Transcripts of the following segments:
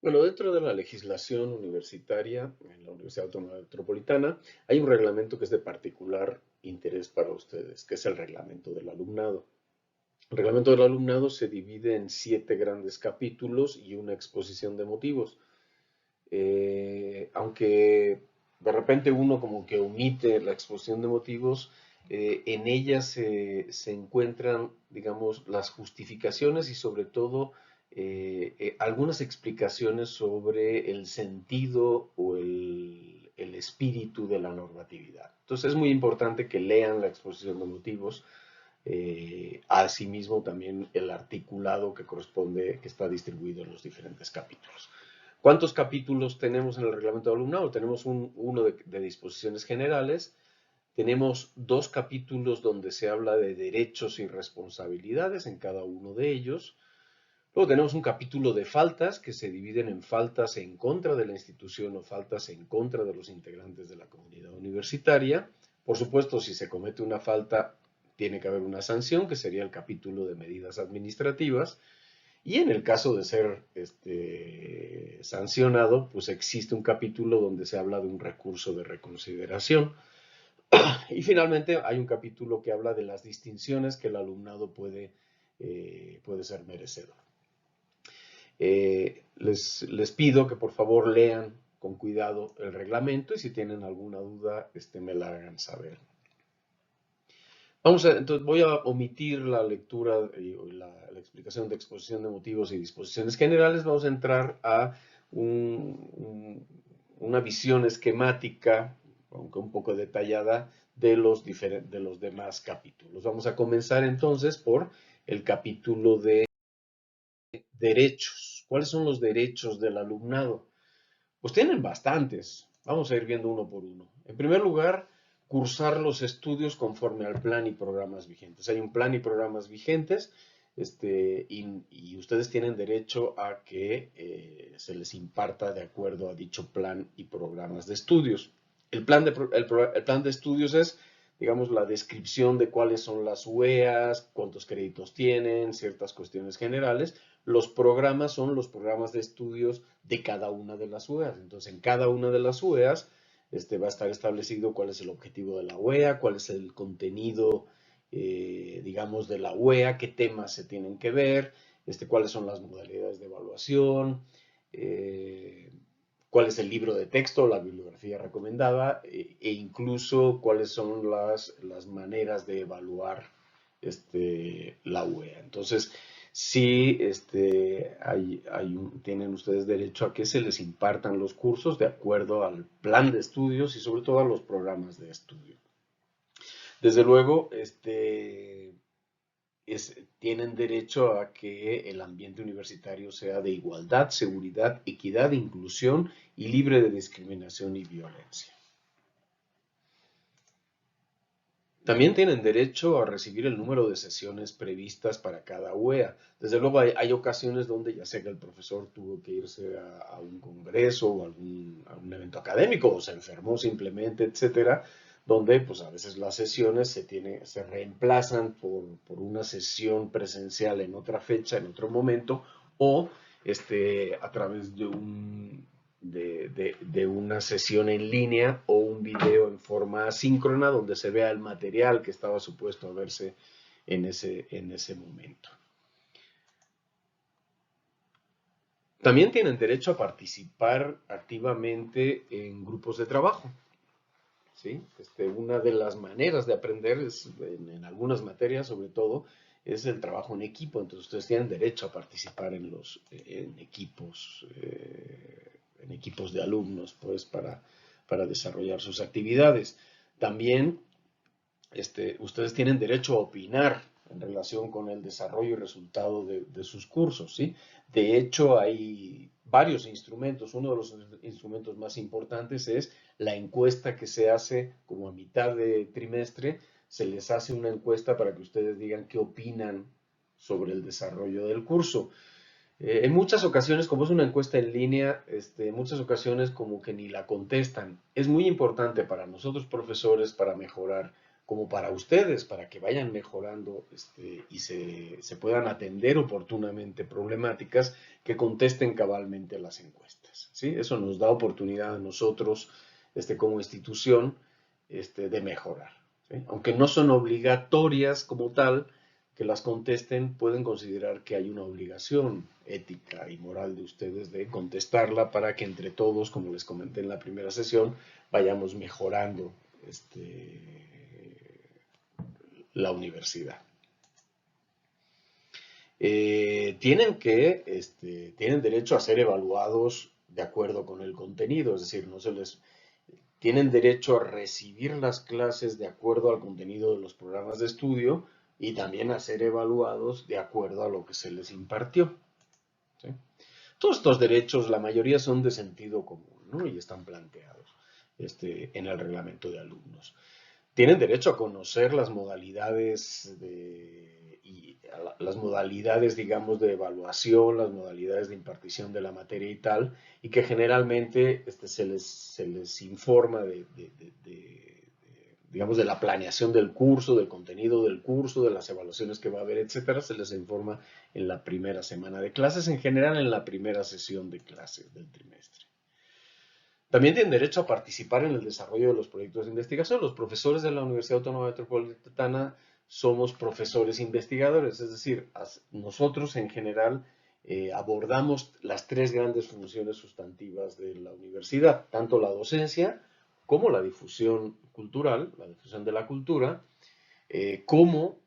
Bueno, dentro de la legislación universitaria en la Universidad Autónoma Metropolitana hay un reglamento que es de particular interés para ustedes, que es el reglamento del alumnado. El reglamento del alumnado se divide en 7 grandes capítulos y una exposición de motivos. Aunque de repente uno como que omite la exposición de motivos, en ella se encuentran, digamos, las justificaciones y sobre todo algunas explicaciones sobre el sentido o el espíritu de la normatividad. Entonces es muy importante que lean la exposición de motivos, asimismo también el articulado que corresponde, que está distribuido en los diferentes capítulos. ¿Cuántos capítulos tenemos en el reglamento de alumnado? Tenemos uno de disposiciones generales, tenemos 2 capítulos donde se habla de derechos y responsabilidades en cada uno de ellos. Luego tenemos un capítulo de faltas que se dividen en faltas en contra de la institución o faltas en contra de los integrantes de la comunidad universitaria. Por supuesto, si se comete una falta, tiene que haber una sanción, que sería el capítulo de medidas administrativas. Y en el caso de ser sancionado, pues existe un capítulo donde se habla de un recurso de reconsideración. Y finalmente hay un capítulo que habla de las distinciones que el alumnado puede ser merecedor. Les pido que por favor lean con cuidado el reglamento y si tienen alguna duda, me la hagan saber. Entonces voy a omitir la lectura y la explicación de exposición de motivos y disposiciones generales. Vamos a entrar a una visión esquemática, aunque un poco detallada, de los demás capítulos. Vamos a comenzar entonces por el capítulo de derechos. ¿Cuáles son los derechos del alumnado? Pues tienen bastantes. Vamos a ir viendo uno por uno. En primer lugar, cursar los estudios conforme al plan y programas vigentes. Hay un plan y programas vigentes, y ustedes tienen derecho a que se les imparta de acuerdo a dicho plan y programas de estudios. El plan de estudios es, digamos, la descripción de cuáles son las UEAs, cuántos créditos tienen, ciertas cuestiones generales. Los programas son los programas de estudios de cada una de las UEAs. Entonces, en cada una de las UEAs va a estar establecido cuál es el objetivo de la UEA, cuál es el contenido, digamos, de la UEA, qué temas se tienen que ver, cuáles son las modalidades de evaluación, cuál es el libro de texto, la bibliografía recomendada, e incluso cuáles son las maneras de evaluar la UEA. Entonces, sí, tienen ustedes derecho a que se les impartan los cursos de acuerdo al plan de estudios y sobre todo a los programas de estudio. Desde luego, tienen derecho a que el ambiente universitario sea de igualdad, seguridad, equidad, inclusión y libre de discriminación y violencia. También tienen derecho a recibir el número de sesiones previstas para cada UEA. Desde luego hay ocasiones donde ya sea que el profesor tuvo que irse a un congreso o a un evento académico o se enfermó simplemente, etcétera, donde pues a veces las sesiones se reemplazan por una sesión presencial en otra fecha, en otro momento, o a través de una sesión en línea o un video en forma asíncrona donde se vea el material que estaba supuesto a verse en ese momento. También tienen derecho a participar activamente en grupos de trabajo. ¿Sí? Una de las maneras de aprender en algunas materias, sobre todo, es el trabajo en equipo. Entonces, ustedes tienen derecho a participar en equipos de alumnos, pues, para desarrollar sus actividades. También, ustedes tienen derecho a opinar en relación con el desarrollo y resultado de sus cursos, ¿sí? De hecho, hay varios instrumentos. Uno de los instrumentos más importantes es la encuesta que se hace como a mitad de trimestre. Se les hace una encuesta para que ustedes digan qué opinan sobre el desarrollo del curso. En muchas ocasiones, como es una encuesta en línea, en muchas ocasiones como que ni la contestan. Es muy importante para nosotros profesores, para mejorar como para ustedes, para que vayan mejorando y se puedan atender oportunamente problemáticas, que contesten cabalmente las encuestas, ¿sí? Eso nos da oportunidad a nosotros, como institución, de mejorar, ¿sí? Aunque no son obligatorias como tal, que las contesten, pueden considerar que hay una obligación ética y moral de ustedes de contestarla para que entre todos, como les comenté en la primera sesión, vayamos mejorando la universidad. Tienen derecho a ser evaluados de acuerdo con el contenido, es decir, tienen derecho a recibir las clases de acuerdo al contenido de los programas de estudio y también a ser evaluados de acuerdo a lo que se les impartió, ¿sí? Todos estos derechos, la mayoría son de sentido común, ¿no? Y están planteados en el reglamento de alumnos. Tienen derecho a conocer las modalidades digamos, de evaluación, las modalidades de impartición de la materia y tal, y que generalmente se les informa digamos, de la planeación del curso, del contenido del curso, de las evaluaciones que va a haber, etcétera. Se les informa en la primera semana de clases, en general en la primera sesión de clases del trimestre. También tienen derecho a participar en el desarrollo de los proyectos de investigación. Los profesores de la Universidad Autónoma Metropolitana somos profesores investigadores, es decir, nosotros en general abordamos las tres grandes funciones sustantivas de la universidad, tanto la docencia como la difusión cultural, la difusión de la cultura, como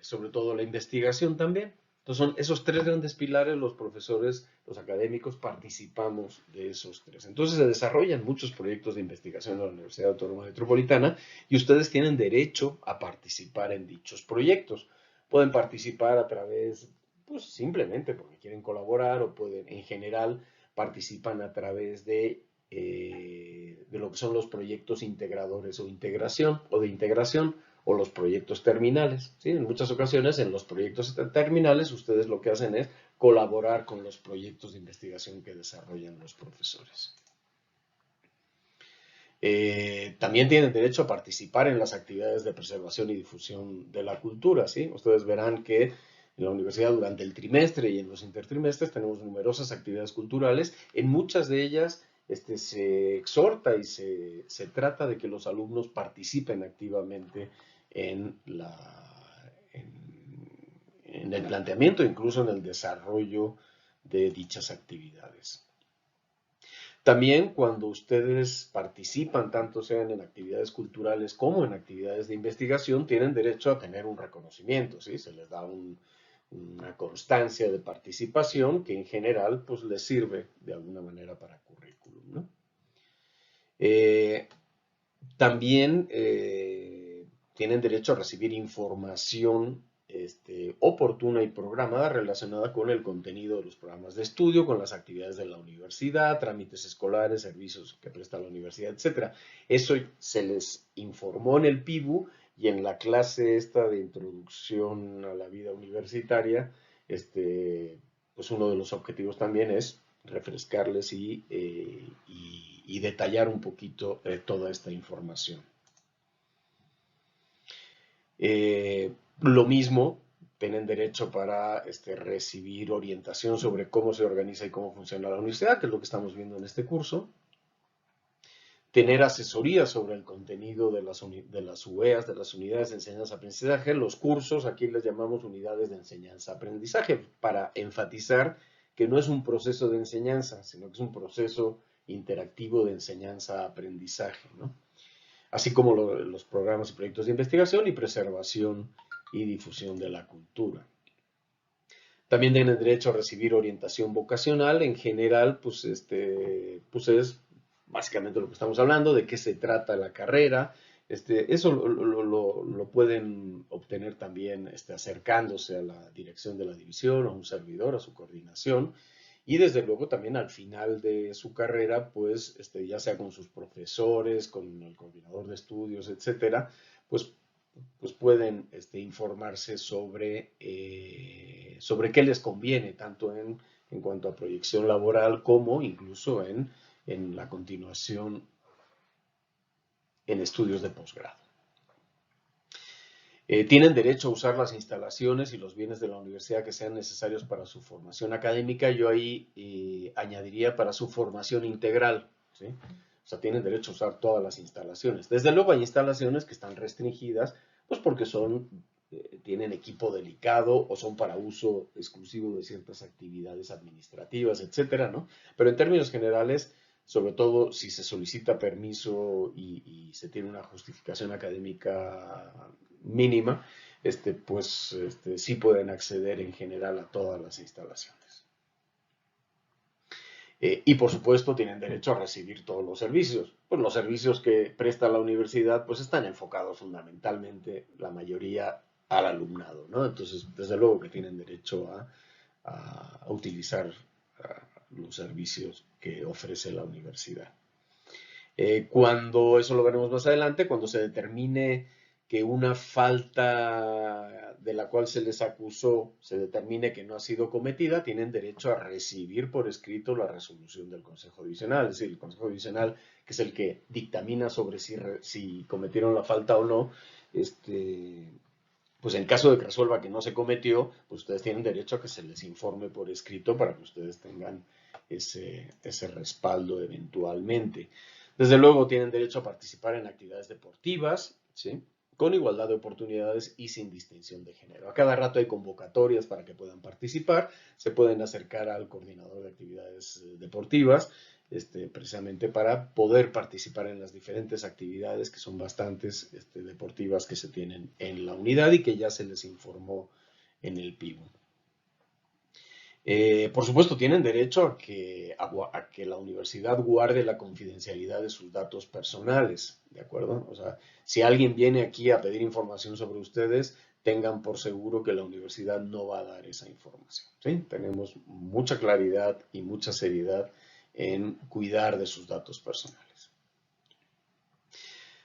sobre todo la investigación también. Entonces son esos tres grandes pilares, los profesores, los académicos, participamos de esos tres. Entonces se desarrollan muchos proyectos de investigación en la Universidad Autónoma Metropolitana y ustedes tienen derecho a participar en dichos proyectos. Pueden participar a través, pues simplemente porque quieren colaborar, o pueden, en general, participan a través de lo que son los proyectos integradores o de integración, o los proyectos terminales, ¿sí? En muchas ocasiones, en los proyectos terminales, ustedes lo que hacen es colaborar con los proyectos de investigación que desarrollan los profesores. También tienen derecho a participar en las actividades de preservación y difusión de la cultura, ¿sí? Ustedes verán que en la universidad durante el trimestre y en los intertrimestres tenemos numerosas actividades culturales. En muchas de ellas se exhorta y se trata de que los alumnos participen activamente en el planteamiento, incluso en el desarrollo de dichas actividades. También cuando ustedes participan, tanto sean en actividades culturales como en actividades de investigación, tienen derecho a tener un reconocimiento, ¿sí? Se les da una constancia de participación que en general pues les sirve de alguna manera para currículum, ¿no? También tienen derecho a recibir información oportuna y programada relacionada con el contenido de los programas de estudio, con las actividades de la universidad, trámites escolares, servicios que presta la universidad, etc. Eso se les informó en el PIBU, y en la clase esta de introducción a la vida universitaria, pues uno de los objetivos también es refrescarles y detallar un poquito toda esta información. Lo mismo, tienen derecho para recibir orientación sobre cómo se organiza y cómo funciona la universidad, que es lo que estamos viendo en este curso. Tener asesoría sobre el contenido de las UEAs, de las unidades de enseñanza-aprendizaje. Los cursos, aquí les llamamos unidades de enseñanza-aprendizaje, para enfatizar que no es un proceso de enseñanza, sino que es un proceso interactivo de enseñanza-aprendizaje, ¿no? Así como los programas y proyectos de investigación y preservación y difusión de la cultura. También tienen derecho a recibir orientación vocacional. En general, pues es básicamente lo que estamos hablando, de qué se trata la carrera. Eso lo pueden obtener también acercándose a la dirección de la división, a un servidor, a su coordinación. Y desde luego también al final de su carrera, pues ya sea con sus profesores, con el coordinador de estudios, etcétera, pues pueden informarse sobre qué les conviene, tanto en cuanto a proyección laboral como incluso en la continuación en estudios de posgrado. Tienen derecho a usar las instalaciones y los bienes de la universidad que sean necesarios para su formación académica. Yo ahí añadiría para su formación integral, ¿sí? O sea, tienen derecho a usar todas las instalaciones. Desde luego hay instalaciones que están restringidas, pues porque tienen equipo delicado o son para uso exclusivo de ciertas actividades administrativas, etcétera, ¿no? Pero en términos generales, sobre todo si se solicita permiso y se tiene una justificación académica mínima, sí pueden acceder en general a todas las instalaciones. Y por supuesto tienen derecho a recibir todos los servicios. Pues los servicios que presta la universidad pues están enfocados fundamentalmente, la mayoría, al alumnado, ¿no? Entonces, desde luego que tienen derecho a utilizar los servicios que ofrece la universidad. Cuando, eso lo veremos más adelante, cuando se determine que una falta de la cual se les acusó se determine que no ha sido cometida, tienen derecho a recibir por escrito la resolución del Consejo Divisional. Es decir, el Consejo Divisional, que es el que dictamina sobre si cometieron la falta o no, pues en caso de que resuelva que no se cometió, pues ustedes tienen derecho a que se les informe por escrito para que ustedes tengan ese respaldo eventualmente. Desde luego tienen derecho a participar en actividades deportivas, ¿sí? Con igualdad de oportunidades y sin distinción de género. A cada rato hay convocatorias para que puedan participar, se pueden acercar al coordinador de actividades deportivas, precisamente para poder participar en las diferentes actividades, que son bastantes, deportivas que se tienen en la unidad y que ya se les informó en el PIBU. Por supuesto, tienen derecho a que la universidad guarde la confidencialidad de sus datos personales, ¿de acuerdo? O sea, si alguien viene aquí a pedir información sobre ustedes, tengan por seguro que la universidad no va a dar esa información, ¿sí? Tenemos mucha claridad y mucha seriedad en cuidar de sus datos personales.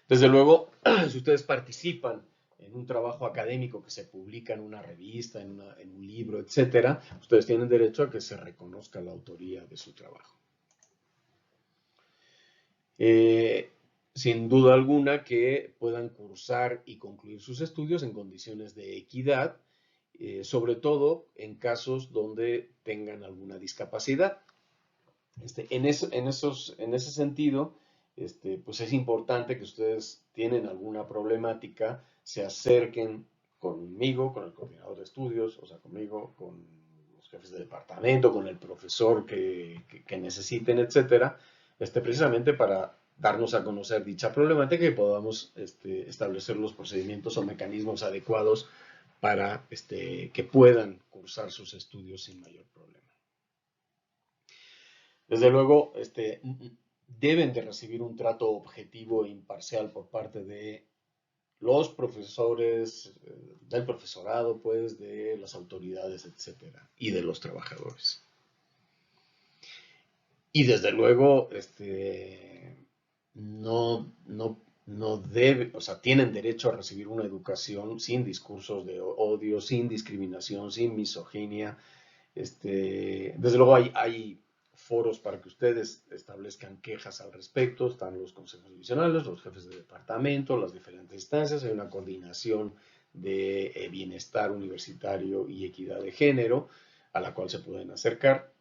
Desde luego, si ustedes participan en un trabajo académico que se publica en una revista, en un libro, etcétera, ustedes tienen derecho a que se reconozca la autoría de su trabajo. Sin duda alguna que puedan cursar y concluir sus estudios en condiciones de equidad, sobre todo en casos donde tengan alguna discapacidad. En ese sentido, pues es importante que ustedes tienen alguna problemática, se acerquen conmigo, con el coordinador de estudios, o sea, conmigo, con los jefes de departamento, con el profesor que necesiten, etcétera, precisamente para darnos a conocer dicha problemática y podamos establecer los procedimientos o mecanismos adecuados para que puedan cursar sus estudios sin mayor problema. Desde luego, deben de recibir un trato objetivo e imparcial por parte de los profesores, del profesorado, pues, de las autoridades, etcétera, y de los trabajadores. Y desde luego, no debe, o sea, tienen derecho a recibir una educación sin discursos de odio, sin discriminación, sin misoginia. Desde luego hay foros para que ustedes establezcan quejas al respecto, están los consejos divisionales, los jefes de departamento, las diferentes instancias, hay una coordinación de bienestar universitario y equidad de género a la cual se pueden acercar.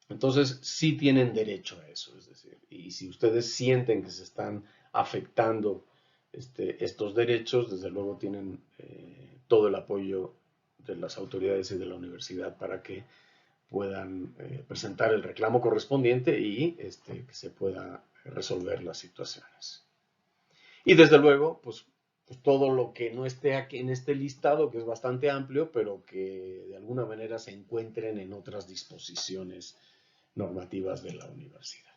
Entonces, sí tienen derecho a eso, es decir, y si ustedes sienten que se están afectando estos derechos, desde luego tienen todo el apoyo de las autoridades y de la universidad para que puedan presentar el reclamo correspondiente y que se pueda resolver las situaciones. Y desde luego, pues todo lo que no esté aquí en este listado, que es bastante amplio, pero que de alguna manera se encuentren en otras disposiciones normativas de la universidad.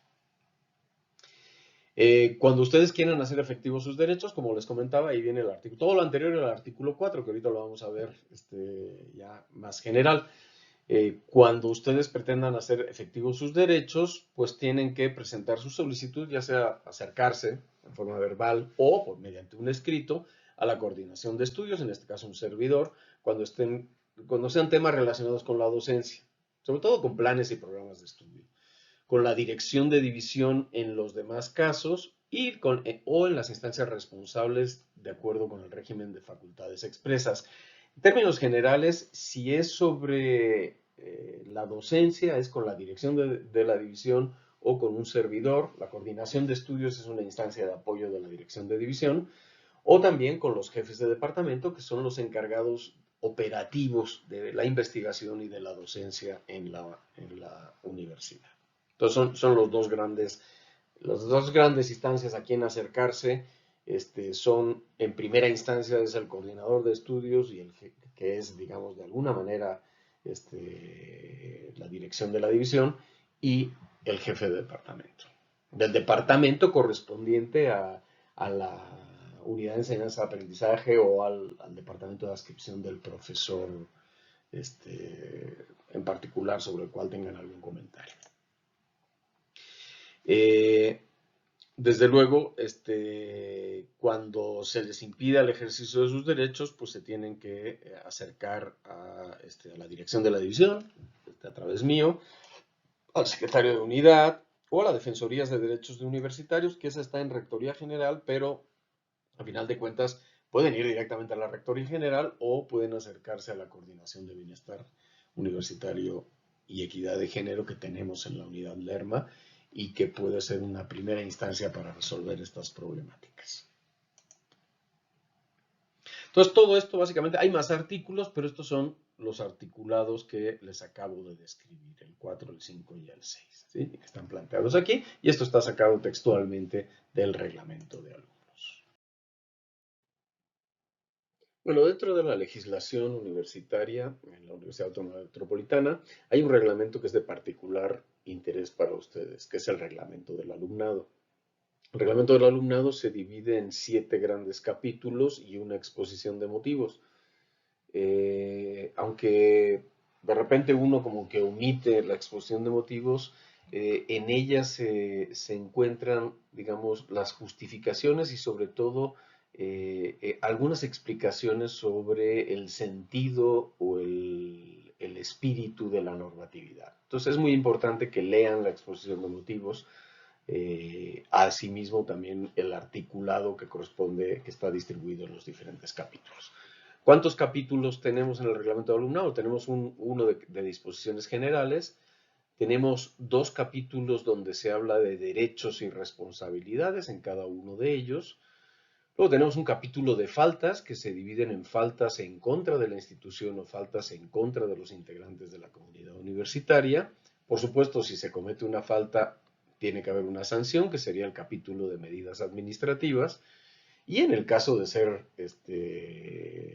Cuando ustedes quieran hacer efectivos sus derechos, como les comentaba, ahí viene el artículo, todo lo anterior el artículo 4, que ahorita lo vamos a ver ya más general. Cuando ustedes pretendan hacer efectivos sus derechos, pues tienen que presentar su solicitud, ya sea acercarse en forma verbal o mediante un escrito a la coordinación de estudios, en este caso un servidor, cuando sean temas relacionados con la docencia, sobre todo con planes y programas de estudio, con la dirección de división en los demás casos o en las instancias responsables de acuerdo con el régimen de facultades expresas. En términos generales, si es sobre la docencia, es con la dirección de la división o con un servidor. La coordinación de estudios es una instancia de apoyo de la dirección de división, o también con los jefes de departamento, que son los encargados operativos de la investigación y de la docencia en la universidad. Entonces son las dos grandes instancias a quien acercarse. Son, en primera instancia, es el coordinador de estudios y que es, digamos, de alguna manera la dirección de la división, y el jefe de departamento. Del departamento correspondiente a la unidad de enseñanza-aprendizaje o al departamento de adscripción del profesor en particular sobre el cual tengan algún comentario. Desde luego, cuando se les impida el ejercicio de sus derechos, pues se tienen que acercar a la dirección de la división, a través mío, al secretario de unidad o a la Defensoría de Derechos de Universitarios, que esa está en Rectoría General, pero a final de cuentas pueden ir directamente a la Rectoría General o pueden acercarse a la Coordinación de Bienestar Universitario y Equidad de Género que tenemos en la unidad Lerma y que puede ser una primera instancia para resolver estas problemáticas. Entonces, todo esto básicamente, hay más artículos, pero estos son los articulados que les acabo de describir, el 4, el 5 y el 6, ¿sí? Que están planteados aquí, y esto está sacado textualmente del reglamento de alumnos. Bueno, dentro de la legislación universitaria, en la Universidad Autónoma Metropolitana, hay un reglamento que es de particular interés para ustedes, que es el reglamento del alumnado. El reglamento del alumnado se divide en 7 grandes capítulos y una exposición de motivos. Aunque de repente uno como que omite la exposición de motivos, en ella se encuentran, digamos, las justificaciones y sobre todo algunas explicaciones sobre el sentido o el espíritu de la normatividad. Entonces es muy importante que lean la exposición de motivos. Asimismo también el articulado que corresponde, que está distribuido en los diferentes capítulos. ¿Cuántos capítulos tenemos en el reglamento de alumnado? Tenemos uno de disposiciones generales, tenemos 2 capítulos donde se habla de derechos y responsabilidades en cada uno de ellos. Luego tenemos un capítulo de faltas que se dividen en faltas en contra de la institución o faltas en contra de los integrantes de la comunidad universitaria. Por supuesto, si se comete una falta, tiene que haber una sanción, que sería el capítulo de medidas administrativas. Y en el caso de ser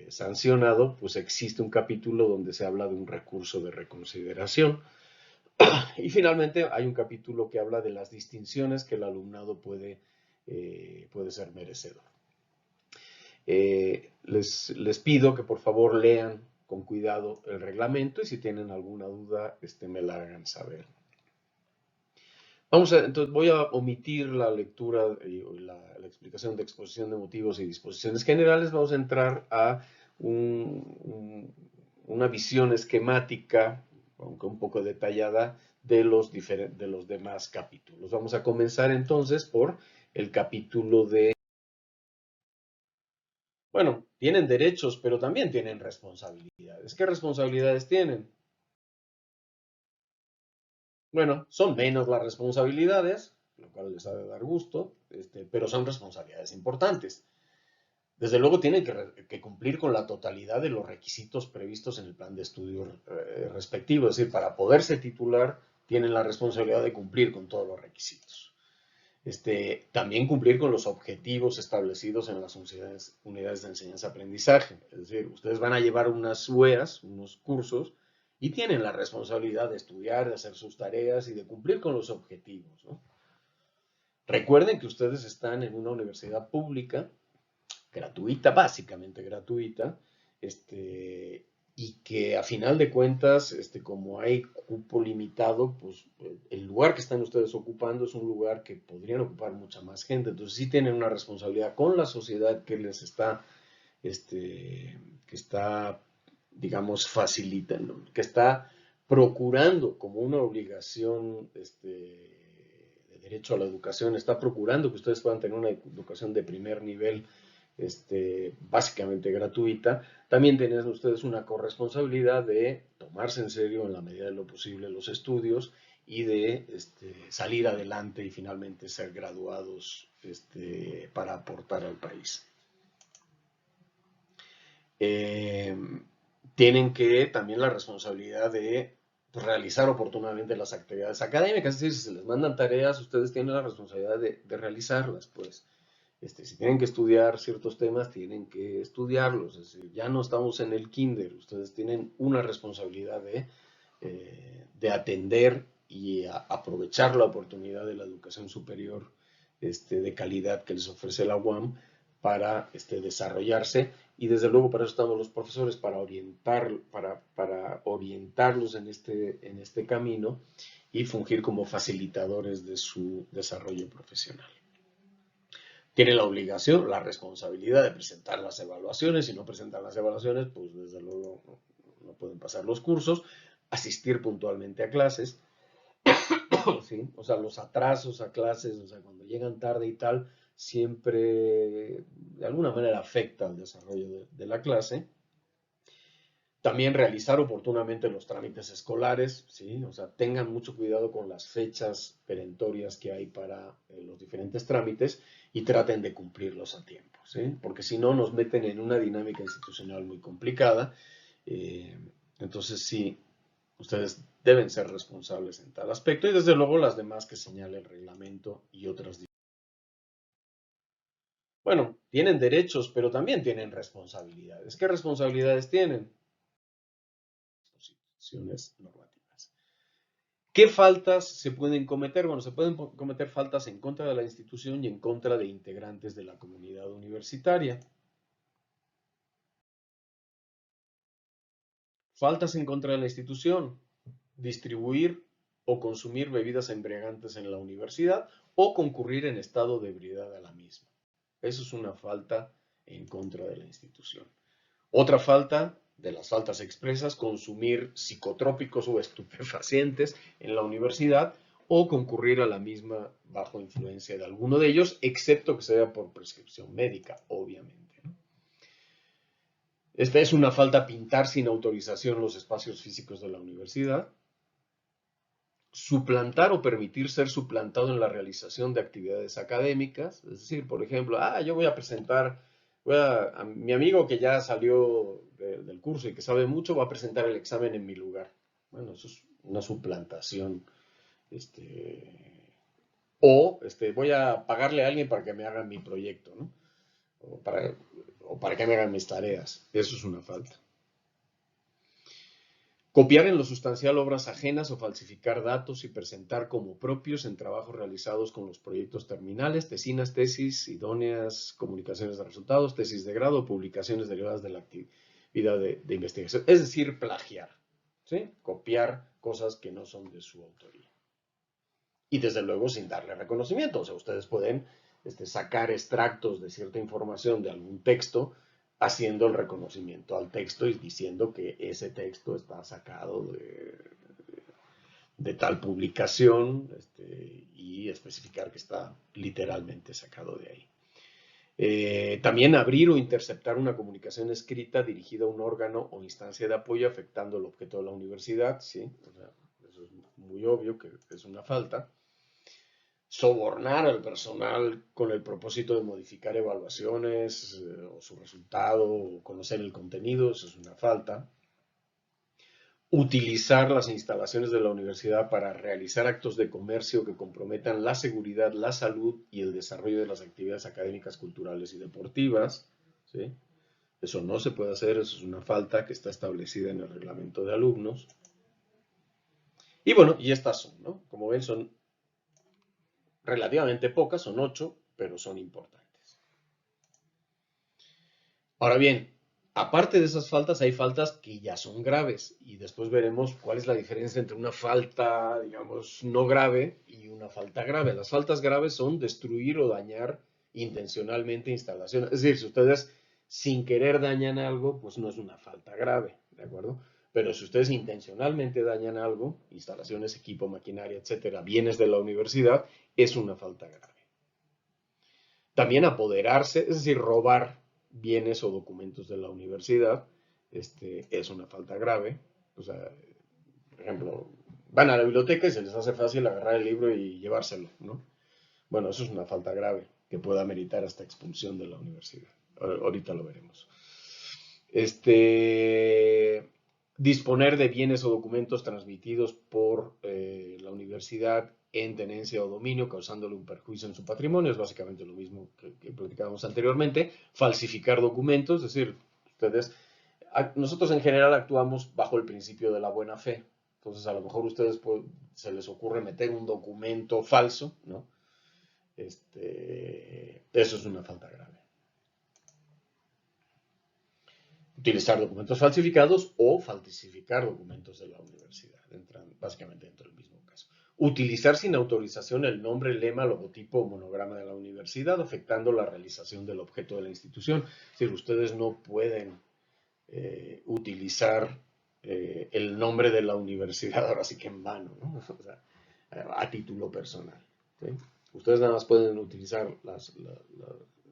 sancionado, pues existe un capítulo donde se habla de un recurso de reconsideración. Y finalmente hay un capítulo que habla de las distinciones que el alumnado puede ser merecedor. Les pido que por favor lean con cuidado el reglamento y si tienen alguna duda me la hagan saber. Entonces voy a omitir la lectura y la explicación de exposición de motivos y disposiciones generales. Vamos a entrar a una visión esquemática, aunque un poco detallada, de los demás capítulos. Vamos a comenzar entonces por el capítulo de... Bueno, tienen derechos, pero también tienen responsabilidades. ¿Qué responsabilidades tienen? Bueno, son menos las responsabilidades, lo cual les ha de dar gusto, pero son responsabilidades importantes. Desde luego tienen que cumplir con la totalidad de los requisitos previstos en el plan de estudio respectivo, es decir, para poderse titular tienen la responsabilidad de cumplir con todos los requisitos. También cumplir con los objetivos establecidos en las unidades de enseñanza-aprendizaje, es decir, ustedes van a llevar unas UEAs, unos cursos, y tienen la responsabilidad de estudiar, de hacer sus tareas y de cumplir con los objetivos, ¿no? Recuerden que ustedes están en una universidad pública, gratuita, básicamente gratuita, y que a final de cuentas, como hay cupo limitado, pues el lugar que están ustedes ocupando es un lugar que podrían ocupar mucha más gente. Entonces sí tienen una responsabilidad con la sociedad que les está, digamos, facilitando, que está procurando como una obligación de derecho a la educación está procurando que ustedes puedan tener una educación de primer nivel, básicamente gratuita, también tienen ustedes una corresponsabilidad de tomarse en serio en la medida de lo posible los estudios y de salir adelante y finalmente ser graduados para aportar al país. Tienen que también la responsabilidad de realizar oportunamente las actividades académicas, es decir, si se les mandan tareas, ustedes tienen la responsabilidad de realizarlas, pues. Si tienen que estudiar ciertos temas, tienen que estudiarlos. Es decir, ya no estamos en el kinder, ustedes tienen una responsabilidad de atender y aprovechar la oportunidad de la educación superior de calidad que les ofrece la UAM para desarrollarse, y desde luego para eso estamos los profesores, para orientarlos en este camino y fungir como facilitadores de su desarrollo profesional. Tienen la obligación, la responsabilidad de presentar las evaluaciones. Si no presentan las evaluaciones, pues desde luego no pueden pasar los cursos, asistir puntualmente a clases, ¿sí? O sea, los atrasos a clases, o sea, cuando llegan tarde y tal, siempre de alguna manera afecta al desarrollo de la clase. También realizar oportunamente los trámites escolares, ¿sí? O sea, tengan mucho cuidado con las fechas perentorias que hay para los diferentes trámites y traten de cumplirlos a tiempo, ¿sí? Porque si no, nos meten en una dinámica institucional muy complicada. Entonces, sí, ustedes deben ser responsables en tal aspecto, y desde luego las demás que señale el reglamento y otras. Bueno, tienen derechos, pero también tienen responsabilidades. ¿Qué responsabilidades tienen? Disposiciones normativas. ¿Qué faltas se pueden cometer? Bueno, se pueden cometer faltas en contra de la institución y en contra de integrantes de la comunidad universitaria. Faltas en contra de la institución: distribuir o consumir bebidas embriagantes en la universidad o concurrir en estado de ebriedad a la misma. Eso es una falta en contra de la institución. Otra falta, de las faltas expresas: consumir psicotrópicos o estupefacientes en la universidad o concurrir a la misma bajo influencia de alguno de ellos, excepto que sea por prescripción médica, obviamente. Esta es una falta: pintar sin autorización los espacios físicos de la universidad. Suplantar o permitir ser suplantado en la realización de actividades académicas, es decir, por ejemplo, yo voy a presentar, a mi amigo que ya salió del curso y que sabe mucho, va a presentar el examen en mi lugar. Bueno, eso es una suplantación. Voy a pagarle a alguien para que me haga mi proyecto, ¿no? O para que me hagan mis tareas. Eso es una falta. Copiar en lo sustancial obras ajenas o falsificar datos y presentar como propios en trabajos realizados con los proyectos terminales, tesinas, tesis, idóneas, comunicaciones de resultados, tesis de grado, publicaciones derivadas de la actividad de investigación. Es decir, plagiar, ¿sí? Copiar cosas que no son de su autoría. Y desde luego sin darle reconocimiento. O sea, ustedes pueden sacar extractos de cierta información de algún texto, haciendo el reconocimiento al texto y diciendo que ese texto está sacado de tal publicación, y especificar que está literalmente sacado de ahí. También abrir o interceptar una comunicación escrita dirigida a un órgano o instancia de apoyo afectando el objeto de la universidad, ¿sí? O sea, eso es muy obvio que es una falta. Sobornar al personal con el propósito de modificar evaluaciones o su resultado, o conocer el contenido, eso es una falta. Utilizar las instalaciones de la universidad para realizar actos de comercio que comprometan la seguridad, la salud y el desarrollo de las actividades académicas, culturales y deportivas, ¿sí? Eso no se puede hacer, eso es una falta que está establecida en el reglamento de alumnos. Y bueno, y estas son, ¿no? Como ven, son relativamente pocas, son 8, pero son importantes. Ahora bien, aparte de esas faltas, hay faltas que ya son graves, y después veremos cuál es la diferencia entre una falta, digamos, no grave y una falta grave. Las faltas graves son destruir o dañar intencionalmente instalaciones. Es decir, si ustedes sin querer dañan algo, pues no es una falta grave, ¿de acuerdo? Pero si ustedes intencionalmente dañan algo, instalaciones, equipo, maquinaria, etcétera, bienes de la universidad, es una falta grave. También apoderarse, es decir, robar bienes o documentos de la universidad, es una falta grave. O sea, por ejemplo, van a la biblioteca y se les hace fácil agarrar el libro y llevárselo, ¿no? Bueno, eso es una falta grave que pueda meritar hasta expulsión de la universidad. Ahorita lo veremos. Disponer de bienes o documentos transmitidos por la universidad en tenencia o dominio, causándole un perjuicio en su patrimonio, es básicamente lo mismo que platicábamos anteriormente. Falsificar documentos, es decir, nosotros en general actuamos bajo el principio de la buena fe. Entonces, a lo mejor a ustedes se les ocurre meter un documento falso, ¿no? Eso es una falta grave. Utilizar documentos falsificados o falsificar documentos de la universidad. Entran básicamente dentro del mismo caso. Utilizar sin autorización el nombre, lema, logotipo o monograma de la universidad, afectando la realización del objeto de la institución. Es decir, ustedes no pueden utilizar el nombre de la universidad ahora sí que en vano, ¿no? O sea, a título personal. ¿Sí? Ustedes nada más pueden utilizar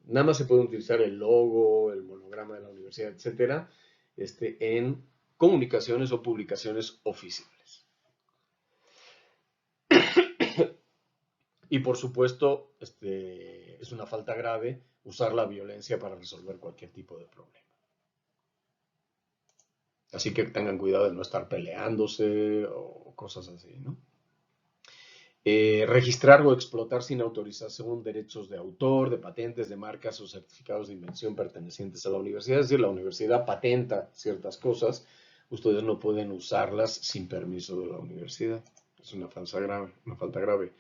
nada más se puede utilizar el logo, el monograma de la universidad, etcétera, en comunicaciones o publicaciones oficiales. Y por supuesto, es una falta grave usar la violencia para resolver cualquier tipo de problema. Así que tengan cuidado de no estar peleándose o cosas así, ¿no? Registrar o explotar sin autorización derechos de autor, de patentes, de marcas o certificados de invención pertenecientes a la universidad. Es decir, la universidad patenta ciertas cosas, ustedes no pueden usarlas sin permiso de la universidad. Es una falta grave.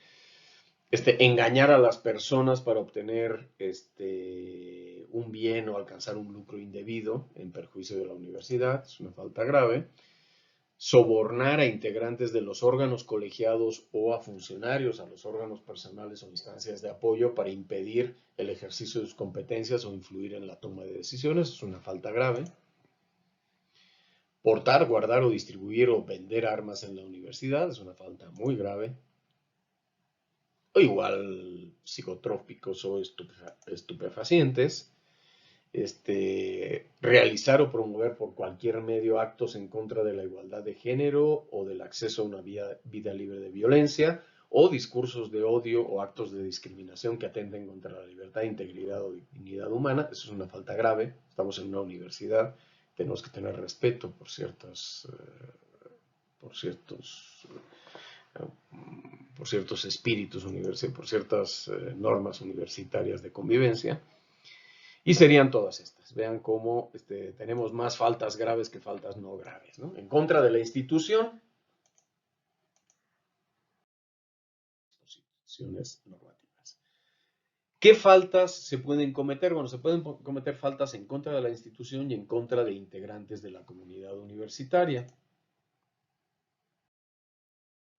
Engañar a las personas para obtener un bien o alcanzar un lucro indebido en perjuicio de la universidad. Es una falta grave. Sobornar a integrantes de los órganos colegiados o a funcionarios, a los órganos personales o instancias de apoyo para impedir el ejercicio de sus competencias o influir en la toma de decisiones, es una falta grave. Portar, guardar o distribuir o vender armas en la universidad, es una falta muy grave. O igual psicotrópicos o estupefacientes. Realizar o promover por cualquier medio actos en contra de la igualdad de género o del acceso a una vida libre de violencia o discursos de odio o actos de discriminación que atenten contra la libertad, integridad o dignidad humana. Eso es una falta grave. Estamos en una universidad, tenemos que tener respeto por ciertos espíritus, por ciertas normas universitarias de convivencia. Y serían todas estas. Vean cómo tenemos más faltas graves que faltas no graves, ¿no? En contra de la institución, disposiciones normativas. ¿Qué faltas se pueden cometer? Bueno, se pueden cometer faltas en contra de la institución y en contra de integrantes de la comunidad universitaria.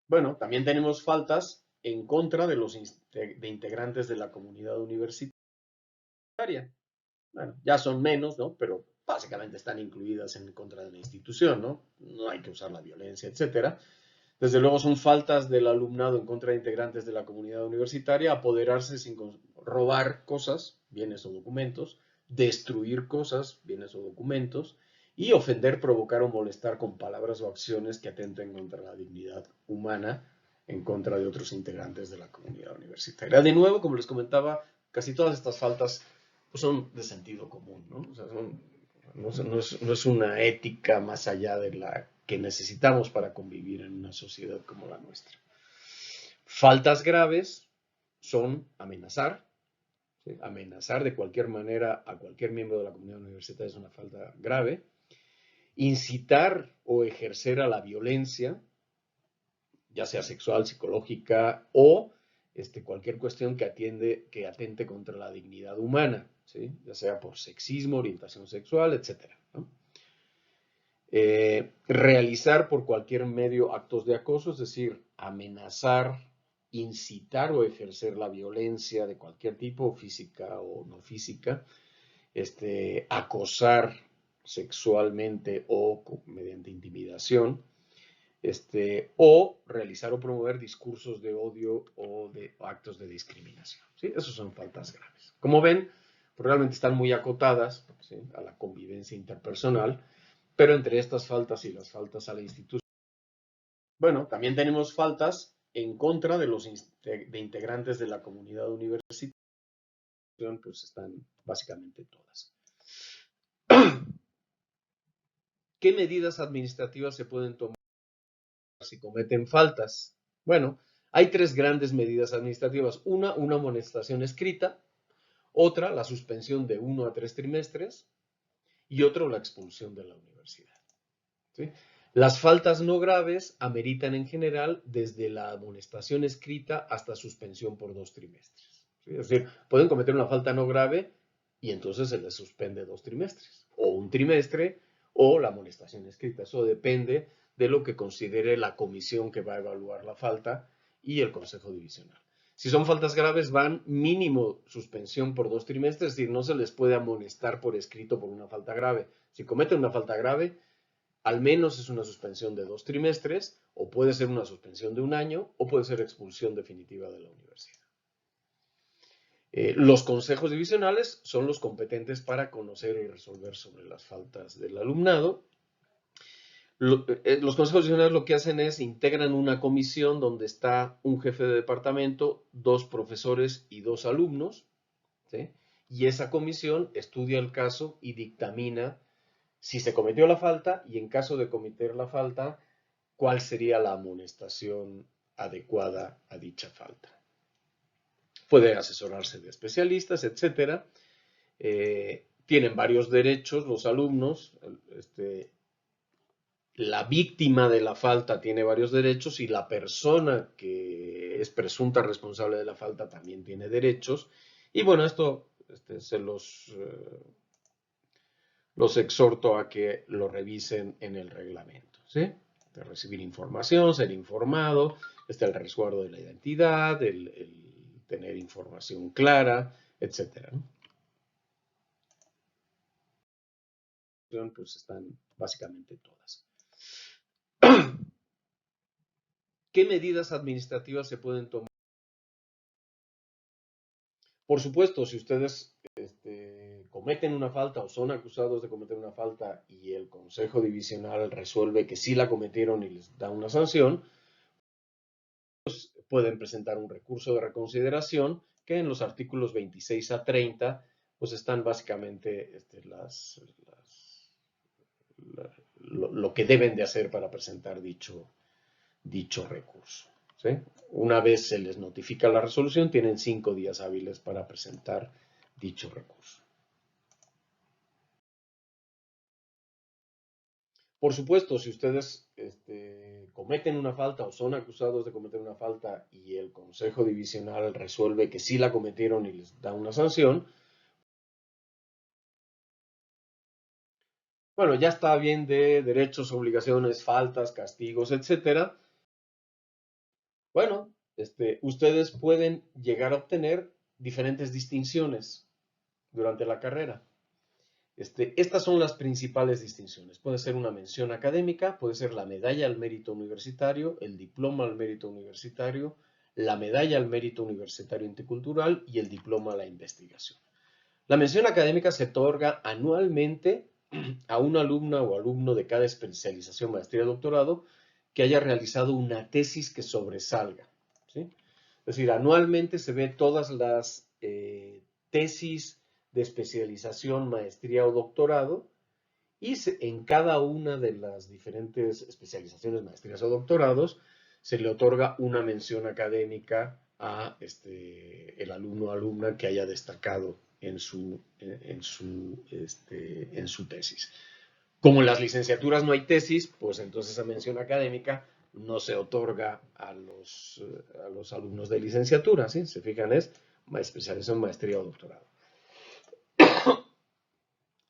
Bueno, también tenemos faltas en contra de integrantes de la comunidad universitaria. Bueno, ya son menos, ¿no? Pero básicamente están incluidas en contra de la institución, ¿no? No hay que usar la violencia, etcétera. Desde luego son faltas del alumnado en contra de integrantes de la comunidad universitaria, apoderarse sin robar cosas, bienes o documentos, destruir cosas, bienes o documentos, y ofender, provocar o molestar con palabras o acciones que atenten contra la dignidad humana en contra de otros integrantes de la comunidad universitaria. De nuevo, como les comentaba, casi todas estas faltas pues, son de sentido común, ¿no? O sea, no es una ética más allá de la que necesitamos para convivir en una sociedad como la nuestra. Faltas graves son amenazar. ¿Sí? Amenazar de cualquier manera a cualquier miembro de la comunidad universitaria es una falta grave. Incitar o ejercer a la violencia, ya sea sexual, psicológica o cualquier cuestión que atente contra la dignidad humana, ¿sí? Ya sea por sexismo, orientación sexual, etc. ¿no? Realizar por cualquier medio actos de acoso, es decir, amenazar, incitar o ejercer la violencia de cualquier tipo, física o no física, acosar sexualmente o mediante intimidación, o realizar o promover discursos de odio o de actos de discriminación. ¿Sí? Esas son faltas graves. Como ven, realmente están muy acotadas, ¿sí?, a la convivencia interpersonal, pero entre estas faltas y las faltas a la institución, bueno, también tenemos faltas en contra de los de integrantes de la comunidad universitaria, pues están básicamente todas. ¿Qué medidas administrativas se pueden tomar si cometen faltas? Bueno, hay tres grandes medidas administrativas. Una amonestación escrita; otra, la suspensión de 1 a 3 trimestres; y otro, la expulsión de la universidad. ¿Sí? Las faltas no graves ameritan en general desde la amonestación escrita hasta suspensión por 2 trimestres. ¿Sí? Es decir, pueden cometer una falta no grave y entonces se les suspende 2 trimestres, o 1 trimestre, o la amonestación escrita. Eso depende de lo que considere la comisión que va a evaluar la falta y el consejo divisional. Si son faltas graves, van mínimo suspensión por 2 trimestres, es decir, no se les puede amonestar por escrito por una falta grave. Si cometen una falta grave, al menos es una suspensión de 2 trimestres, o puede ser una suspensión de 1 año, o puede ser expulsión definitiva de la universidad. Los consejos divisionales son los competentes para conocer y resolver sobre las faltas del alumnado. Los consejos divisionales lo que hacen es integran una comisión donde está un jefe de departamento, 2 profesores y 2 alumnos, ¿sí? Y esa comisión estudia el caso y dictamina si se cometió la falta, y en caso de cometer la falta, cuál sería la amonestación adecuada a dicha falta. Puede asesorarse de especialistas, etc. Tienen varios derechos los alumnos. La víctima de la falta tiene varios derechos y la persona que es presunta responsable de la falta también tiene derechos. Y bueno, esto se los exhorto a que lo revisen en el reglamento, ¿sí? De recibir información, ser informado, el resguardo de la identidad, el tener información clara, etc. Pues están básicamente todas. ¿Qué medidas administrativas se pueden tomar? Por supuesto, si ustedes cometen una falta o son acusados de cometer una falta y el consejo divisional resuelve que sí la cometieron y les da una sanción, pues pueden presentar un recurso de reconsideración que en los artículos 26 a 30 pues están básicamente lo que deben de hacer para presentar dicho recurso, ¿sí? Una vez se les notifica la resolución, tienen 5 días hábiles para presentar dicho recurso. Por supuesto, si ustedes cometen una falta o son acusados de cometer una falta y el consejo divisional resuelve que sí la cometieron y les da una sanción, bueno, ya está bien de derechos, obligaciones, faltas, castigos, etc. Bueno, ustedes pueden llegar a obtener diferentes distinciones durante la carrera. Estas son las principales distinciones. Puede ser una mención académica, puede ser la medalla al mérito universitario, el diploma al mérito universitario, la medalla al mérito universitario intercultural y el diploma a la investigación. La mención académica se otorga anualmente a una alumna o alumno de cada especialización, maestría o doctorado que haya realizado una tesis que sobresalga, ¿sí? Es decir, anualmente se ve todas las tesis de especialización, maestría o doctorado, y en cada una de las diferentes especializaciones, maestrías o doctorados se le otorga una mención académica a el alumno o alumna que haya destacado en su tesis. Como en las licenciaturas no hay tesis, pues entonces esa mención académica no se otorga a los alumnos de licenciatura, ¿sí? Se fijan, es especialización, maestría o doctorado.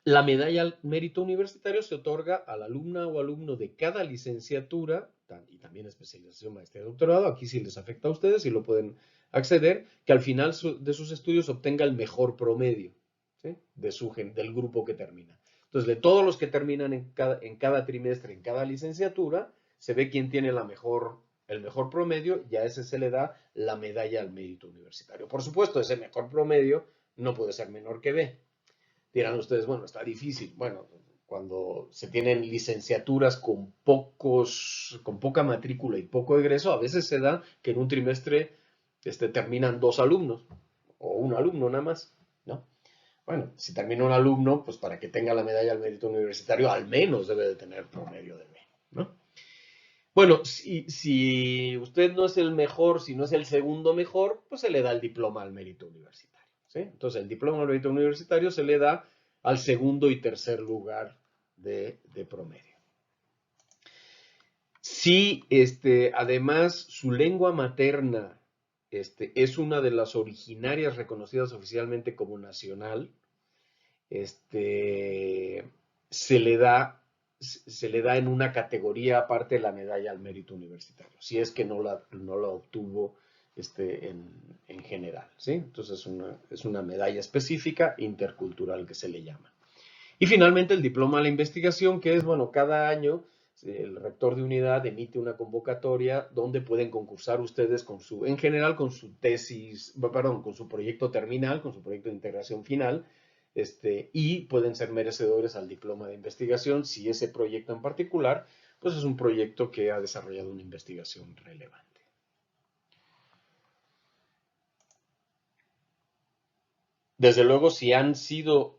La medalla al mérito universitario se otorga a la alumna o alumno de cada licenciatura y también especialización, maestría y doctorado. Aquí sí les afecta a ustedes y lo pueden acceder, que al final de sus estudios obtenga el mejor promedio, ¿sí?, del grupo que termina. Entonces, de todos los que terminan en cada trimestre, en cada licenciatura, se ve quién tiene el mejor promedio y a ese se le da la medalla al mérito universitario. Por supuesto, ese mejor promedio no puede ser menor que B. Dirán ustedes, bueno, está difícil. Bueno, cuando se tienen licenciaturas con poca matrícula y poco egreso, a veces se da que en un trimestre terminan 2 alumnos o un alumno nada más, ¿no? Bueno, si termina un alumno, pues para que tenga la medalla al mérito universitario, al menos debe de tener promedio de B, ¿no? Bueno, si usted no es el mejor, si no es el segundo mejor, pues se le da el diploma al mérito universitario, ¿sí? Entonces, el diploma al mérito universitario se le da al segundo y tercer lugar de promedio. Si, además, su lengua materna, es una de las originarias reconocidas oficialmente como nacional, este, se le da, se le da en una categoría aparte la medalla al mérito universitario, si es que no la obtuvo en general, ¿sí? Entonces es una medalla específica intercultural que se le llama. Y finalmente el diploma a la investigación, que es, bueno, cada año el rector de unidad emite una convocatoria donde pueden concursar ustedes en general con su tesis, perdón, con su proyecto terminal, con su proyecto de integración final, y pueden ser merecedores al diploma de investigación si ese proyecto en particular, pues es un proyecto que ha desarrollado una investigación relevante. Desde luego, si han sido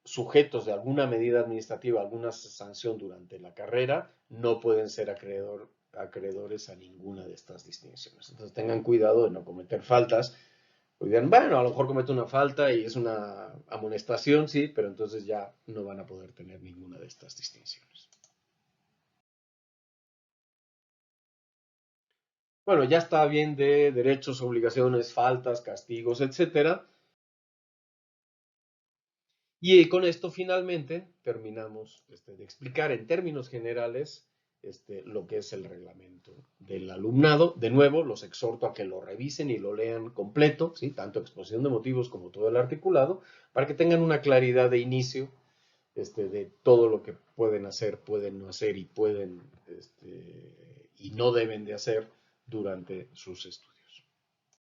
sujetos de alguna medida administrativa, alguna sanción durante la carrera, no pueden ser acreedores a ninguna de estas distinciones. Entonces tengan cuidado de no cometer faltas. Pues dirán, bueno, a lo mejor comete una falta y es una amonestación, sí, pero entonces ya no van a poder tener ninguna de estas distinciones. Bueno, ya está bien de derechos, obligaciones, faltas, castigos, etcétera. Y con esto finalmente terminamos de explicar en términos generales lo que es el reglamento del alumnado. De nuevo, los exhorto a que lo revisen y lo lean completo, ¿sí? Tanto exposición de motivos como todo el articulado, para que tengan una claridad de inicio de todo lo que pueden hacer, pueden no hacer y pueden y no deben de hacer durante sus estudios.